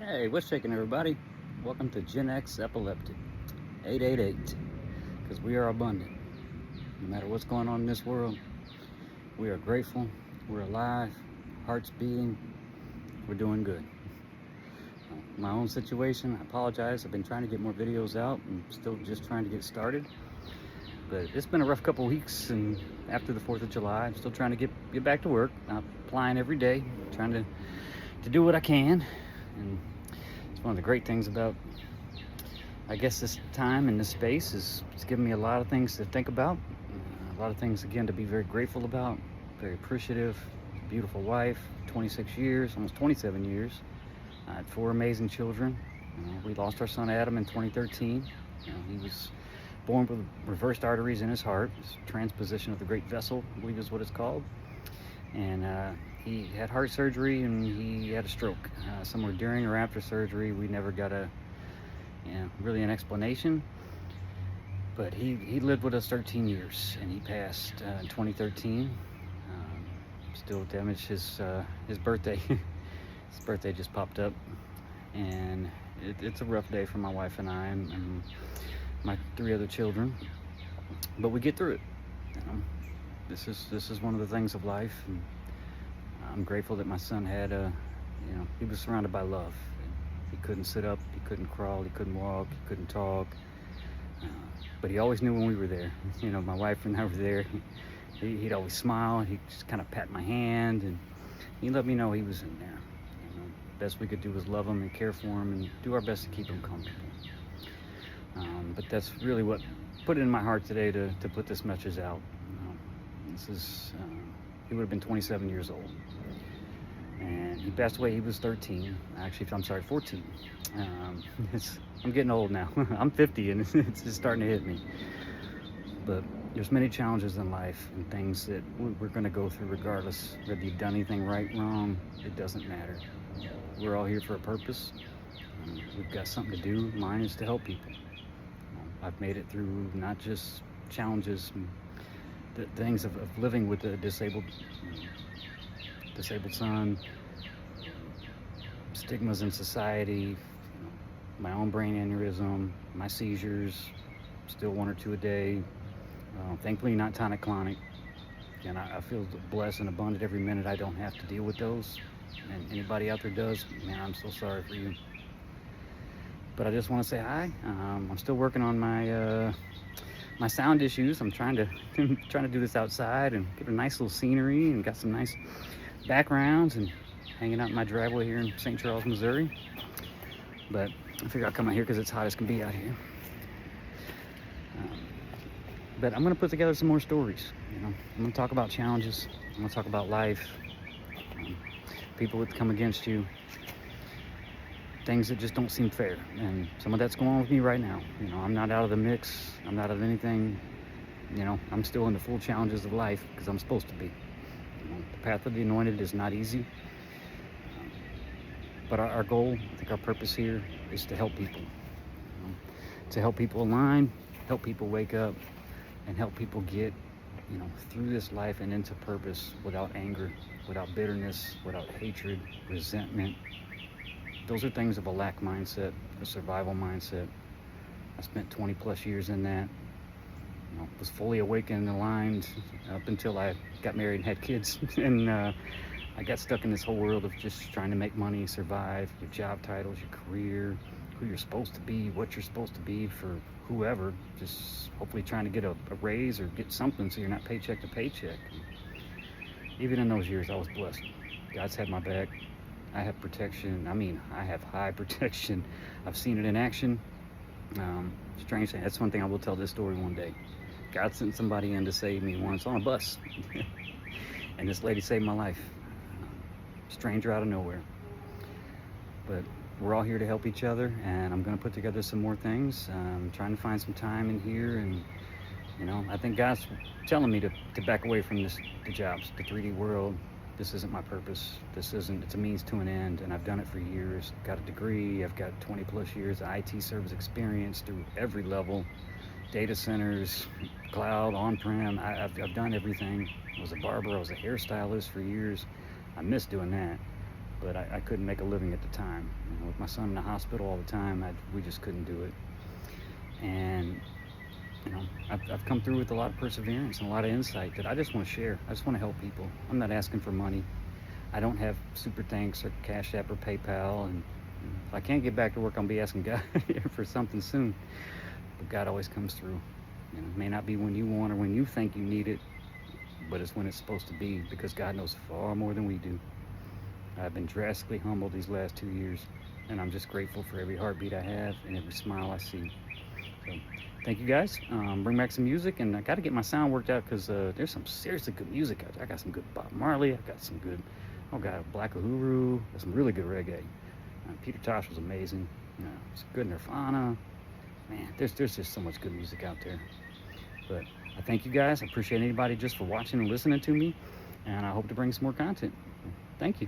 Hey, what's shaking, everybody? Welcome to Gen X Epileptic 888, because we are abundant. No matter what's going on in this world, we are grateful, we're alive, hearts beating, we're doing good. My own situation, I apologize. I've been trying to get more videos out and still just trying to get started. But it's been a rough couple weeks, and after the 4th of July, I'm still trying to get back to work. I'm applying every day, trying to do what I can. And it's one of the great things about, I guess, this time and this space is it's given me a lot of things to think about, a lot of things, again, to be very grateful about, very appreciative. Beautiful wife, 26 years, almost 27 years. I had 4 amazing children. We lost our son Adam in 2013. He was born with reversed arteries in his heart. It's transposition of the great vessel, I believe is what it's called. And he had heart surgery and he had a stroke. Somewhere during or after surgery, we never got really an explanation. But he lived with us 13 years, and he passed in 2013. Still damaged his birthday. His birthday just popped up, and it's a rough day for my wife and I and my 3 other children. But we get through it. This is one of the things of life, and I'm grateful that my son had he was surrounded by love. He couldn't sit up, he couldn't crawl, he couldn't walk, he couldn't talk, but he always knew when we were there. My wife and I were there. He'd always smile. He'd just kind of pat my hand, and he let me know he was in there. Best we could do was love him and care for him and do our best to keep him comfortable. But that's really what put it in my heart today to put this message out. He would have been 27 years old, and he passed away. He was 13. Actually, I'm sorry, 14. I'm getting old now. I'm 50, and it's just starting to hit me. But there's many challenges in life and things that we're going to go through regardless whether you've done anything right, wrong. It doesn't matter. We're all here for a purpose. We've got something to do. Mine is to help people. I've made it through not just challenges, the things of living with a disabled son, stigmas in society, my own brain aneurysm, my seizures, still 1 or 2 a day. Thankfully not tonic-clonic. And I feel blessed and abundant every minute I don't have to deal with those. And anybody out there does, man, I'm so sorry for you. But I just want to say hi. I'm still working on my sound issues. I'm trying to do this outside and get a nice little scenery and got some nice backgrounds and hanging out in my driveway here in St. Charles, Missouri. But I figure I'll come out here because it's hot as can be out here. But I'm going to put together some more stories. I'm going to talk about challenges. I'm going to talk about life. People that come against you. Things that just don't seem fair. And some of that's going on with me right now. I'm not out of the mix. I'm not out of anything. I'm still in the full challenges of life because I'm supposed to be. The path of the anointed is not easy. But our goal, I think our purpose here is to help people. To help people align, help people wake up, and help people get, through this life and into purpose without anger, without bitterness, without hatred, resentment. Those are things of a lack mindset, a survival mindset. I spent 20 plus years in that. Was fully awakened and aligned up until I got married and had kids. And I got stuck in this whole world of just trying to make money, survive, your job titles, your career, who you're supposed to be, what you're supposed to be for whoever, just hopefully trying to get a raise or get something so you're not paycheck to paycheck. Even in those years, I was blessed. God's had my back. I have protection. I have high protection. I've seen it in action. Strange thing, that's one thing I will tell this story one day. God sent somebody in to save me once on a bus. And this lady saved my life. Stranger out of nowhere. But we're all here to help each other, and I'm going to put together some more things. I'm trying to find some time in here, and I think God's telling me to back away from the jobs, the 3D world. This isn't my purpose. It's a means to an end, and I've done it for years. Got a degree. I've got 20 plus years of IT service experience through every level, data centers, cloud, on-prem. I've done everything. I was a barber. I was a hairstylist for years. I miss doing that. but I couldn't make a living at the time. You know, with my son in the hospital all the time, we just couldn't do it. And you know, I've come through with a lot of perseverance and a lot of insight that I just want to share. I just want to help people. I'm not asking for money. I don't have super thanks or Cash App or PayPal, and if I can't get back to work, I'll be asking God for something soon. But God always comes through. You know, it may not be when you want or when you think you need it, but it's when it's supposed to be, because God knows far more than we do. I've been drastically humbled these last 2 years, and I'm just grateful for every heartbeat I have and every smile I see. So thank you guys. Bring back some music, and I got to get my sound worked out, because there's some seriously good music out there. I got some good Bob Marley. I got some good, Black Uhuru. There's some really good reggae. Peter Tosh was amazing. Some good Nirvana. Man, there's just so much good music out there. But I thank you guys. I appreciate anybody just for watching and listening to me, and I hope to bring some more content. Thank you.